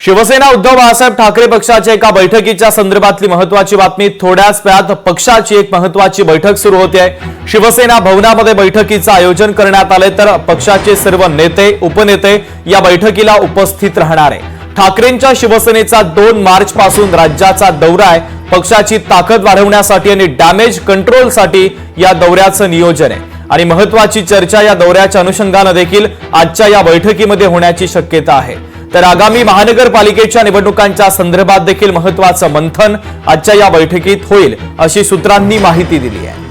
शिवसेना उद्धव बाळासाहेब ठाकरे पक्षाच्या एका बैठकीच्या संदर्भातली महत्त्वाची बातमी। थोड्याच वेळात पक्षाची एक महत्त्वाची बैठक सुरू होते आहे। शिवसेना भवनामध्ये बैठकीचं आयोजन करण्यात आले, तर पक्षाचे सर्व नेते उपनेते या बैठकीला उपस्थित राहणार आहे। ठाकरेंच्या शिवसेनेचा 2 मार्च पासून राज्याचा दौरा आहे। पक्षाची ताकद वाढवण्यासाठी आणि डॅमेज कंट्रोलसाठी या दौऱ्याचं नियोजन आहे आणि महत्त्वाची चर्चा या दौऱ्याच्या अनुषंगाने देखील आजच्या या बैठकीमध्ये होण्याची शक्यता आहे। तर आगामी महानगरपालिकेच्या निवडणुकांच्या संदर्भात देखील महत्त्वाचं मंथन आजच्या या बैठकीत होईल, अशी सूत्रांनी माहिती दिली आहे।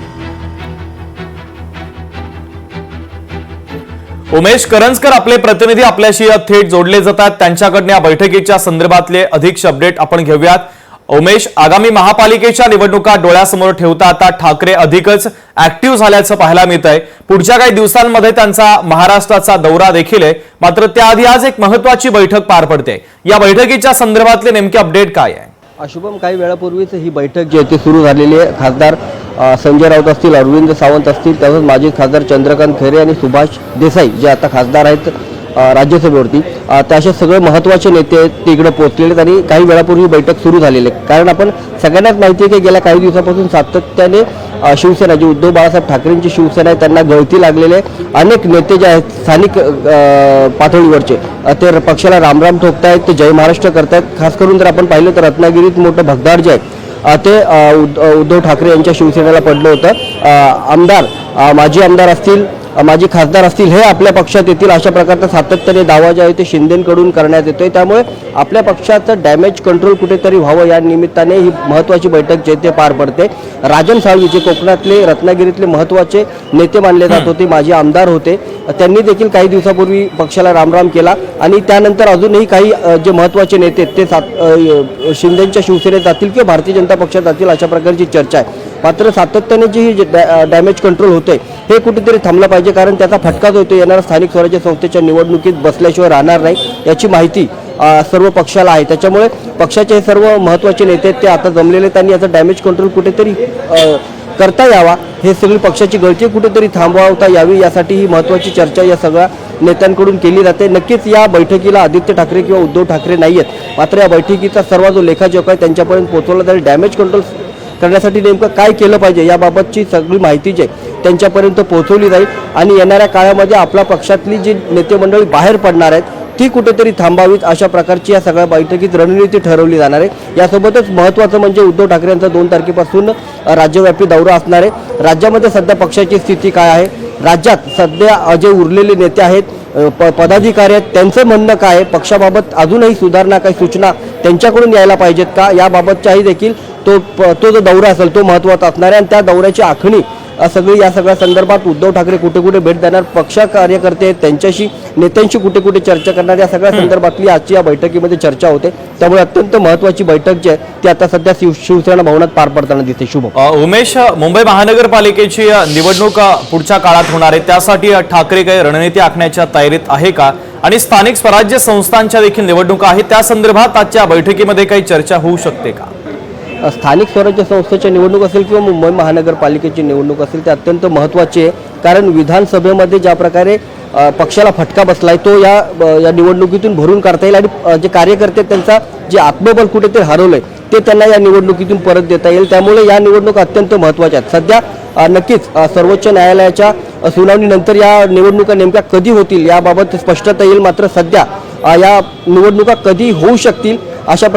उमेश करंजकर आपले प्रतिनिधी आपल्याशी थेट जोडले जातात, त्यांच्याकडून या बैठकीच्या संदर्भातले अधिक अपडेट आपण घेऊयात। उमेश, आगामी महापालिकेच्या निवडणुका डोळ्यासमोर ठेवता आता ठाकरे अधिकच ऍक्टिव्ह झाल्याचं पाहायला मिळतंय। पुढच्या काही दिवसांमध्ये त्यांचा महाराष्ट्राचा दौरा देखील आहे, मात्र त्याआधी आज एक महत्त्वाची बैठक पार पडते। या बैठकीच्या संदर्भातले नेमके अपडेट काय आहे? शुभम, काही वेळापूर्वीच ही बैठक जी आहे ती सुरू झालेली आहे। खासदार संजय राऊत असतील, अरविंद सावंत असतील, तसंच माजी खासदार चंद्रकांत खैरे आणि सुभाष देसाई जे आता खासदार आहेत राज्यसभेवरती, ते असे सगळे महत्त्वाचे नेते ते इकडे पोहोचलेले आहेत आणि काही वेळापूर्वी बैठक सुरू झालेली आहे। कारण आपण सगळ्यांनाच माहिती आहे की गेल्या काही दिवसापासून सातत्याने शिवसेना जी उद्धव बाळासाहेब ठाकरेंची शिवसेना आहे त्यांना गळती लागलेले अनेक नेते जे आहेत स्थानिक पातळीवरचे ते पक्षाला रामराम ठोकतायत, ते जय महाराष्ट्र करतायत। खास करून जर आपण पाहिलं तर रत्नागिरीत मोठं भगदाड जे आहे ते उद्धव ठाकरे यांच्या शिवसेनेला पडलं होतं। आमदार माजी आमदार असतील, माजी खासदार असतील, हे आपल्या पक्षात येतील अशा प्रकारचा सातत्याने दावा जो आहे ते शिंदेंकडून करण्यात येतोय। त्यामुळे आपल्या पक्षाचं डॅमेज कंट्रोल कुठेतरी व्हावं या निमित्ताने ही महत्त्वाची बैठक जे ते पार पडते। राजन साळवी जे कोकणातले रत्नागिरीतले महत्त्वाचे नेते मानले जात होते, माजी आमदार होते, त्यांनी देखील काही दिवसापूर्वी पक्षाला रामराम केला आणि त्यानंतर अजूनही काही जे महत्त्वाचे नेते ते शिंदेंच्या शिवसेनेत जातील किंवा भारतीय जनता पक्षात जातील अशा प्रकारची चर्चा आहे। मात्र सातत्याने जी ही डॅमेज कंट्रोल होते हे कुठेतरी थांबलं पाहिजे, कारण त्याचा फटका जो येतो येणाऱ्या स्थानिक स्वराज्य संस्थेच्या निवडणुकीत बसल्याशिवाय राहणार नाही याची माहिती सर्व पक्षाला आहे। त्याच्यामुळे पक्षाचे हे सर्व महत्त्वाचे नेते ते आता जमलेले आहेत आणि याचा डॅमेज कंट्रोल कुठेतरी करता यावा, हे सगळी पक्षाची गळती कुठेतरी थांबवता यावी यासाठी ही महत्त्वाची चर्चा या सगळ्या नेत्यांकडून केली जाते। नक्कीच या बैठकीला आदित्य ठाकरे किंवा उद्धव ठाकरे नाही आहेत, मात्र या बैठकीचा सर्व जो लेखाजोखा आहे त्यांच्यापर्यंत पोहोचवला जाईल। डॅमेज कंट्रोल करण्यासाठी नेमकं काय केलं पाहिजे याबाबतची सगळी माहिती जी आहे त्यांच्यापर्यंत पोहोचवली जाईल आणि येणाऱ्या काळामध्ये आपल्या पक्षातली जी नेते मंडळी बाहेर पडणार आहेत ती कुठेतरी थांबावीत अशा प्रकारची या सगळ्या बैठकीत रणनीती ठरवली जाणार आहे। यासोबतच महत्त्वाचं म्हणजे उद्धव ठाकरे यांचा 2 तारखेपासून राज्यव्यापी दौरा असणार आहे। राज्यामध्ये सध्या पक्षाची स्थिती काय आहे, राज्यात सध्या जे उरलेले नेते आहेत पदाधिकारी आहेत त्यांचं म्हणणं काय आहे, पक्षाबाबत अजूनही सुधारणा काही सूचना त्यांच्याकडून यायला पाहिजेत का याबाबतच्याही देखील तो जो दौरा असेल तो महत्त्वाचा असणार आहे आणि त्या दौऱ्याची आखणी सगळी या सगळ्या संदर्भात उद्धव ठाकरे कुठे कुठे भेट देणार, पक्ष कार्यकर्ते त्यांच्याशी नेत्यांशी कुठे कुठे चर्चा करणार, या सगळ्या संदर्भातली आजची या बैठकीमध्ये चर्चा होते। त्यामुळे अत्यंत महत्त्वाची बैठक जी आहे ती आता सध्या शिवसेना भवनात पार पडताना दिसते। शुभ उमेश, मुंबई महानगरपालिकेची निवडणूक पुढच्या काळात होणार आहे, त्यासाठी ठाकरे काही रणनीती आखण्याच्या तयारीत आहे का? आणि स्थानिक स्वराज्य संस्थांच्या देखील निवडणुका आहेत, त्या संदर्भात आजच्या बैठकीमध्ये काही चर्चा होऊ शकते का? स्थानिक स्वराज्य संस्थेची निवडणूक असेल किंवा मुंबई महानगरपालिकेची निवडणूक असेल ते अत्यंत महत्त्वाचे आहे, कारण विधानसभेमध्ये ज्या प्रकारे पक्षाला फटका बसलाय तो या निवडणुकीतून भरून काढता येईल आणि जे कार्यकर्ते त्यांचा जे आत्मबल कुठेतरी हरवलंय ते त्यांना या निवडणुकीतून परत देता येईल। त्यामुळे या निवडणुका अत्यंत महत्त्वाच्या आहेत। सध्या नक्कीच सर्वोच्च न्यायालयाच्या सुनावणीनंतर या निवडणुका नेमक्या कधी होतील याबाबत स्पष्टता येईल, मात्र सध्या या निवडणुका कधी होऊ शकतील अशा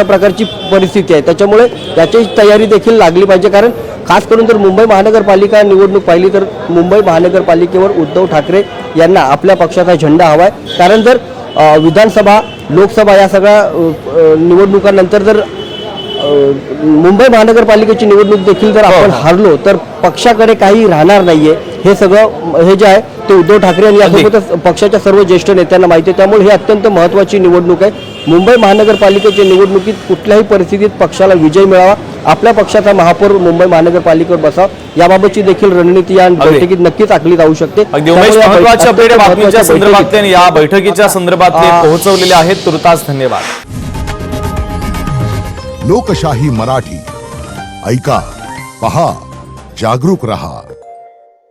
प्रकारची परिस्थिती आहे। त्याच्यामुळे याची तयारी देखील लागली पाहिजे, कारण खास करून जर मुंबई महानगरपालिका निवडणूक पाहिली तर मुंबई महानगरपालिकेवर उद्धव ठाकरे यांना आपल्या पक्षाचा झेंडा हवा आहे। कारण जर विधानसभा लोकसभा या सगळ्या निवडणुकांनंतर जर मुंबई महानगरपालिकेची निवडणूक देखील जर आपण हारलो तर पक्षाकडे काही राहणार नाहीये, हे सगळं हे जे आहे ते उद्धव ठाकरे आणि यासोबतच पक्षाच्या सर्व ज्येष्ठ नेत्यांना माहिती आहे। त्यामुळे हे अत्यंत महत्त्वाची निवडणूक आहे। मुंबई महानगरपालिकेच्या निवडणुकीत कुठल्याही परिस्थितीत पक्षाला विजय मिळावा, आपल्या पक्षाचा महापौर मुंबई महानगरपालिकेवर बसावा याबाबतची देखील रणनीती या बैठकीत नक्कीच आखली जाऊ शकते। या बैठकीच्या संदर्भात पोहोचवलेले आहेत। तुर्तास धन्यवाद। लोकशाही मराठी ऐका, पहा, जागरूक रहा।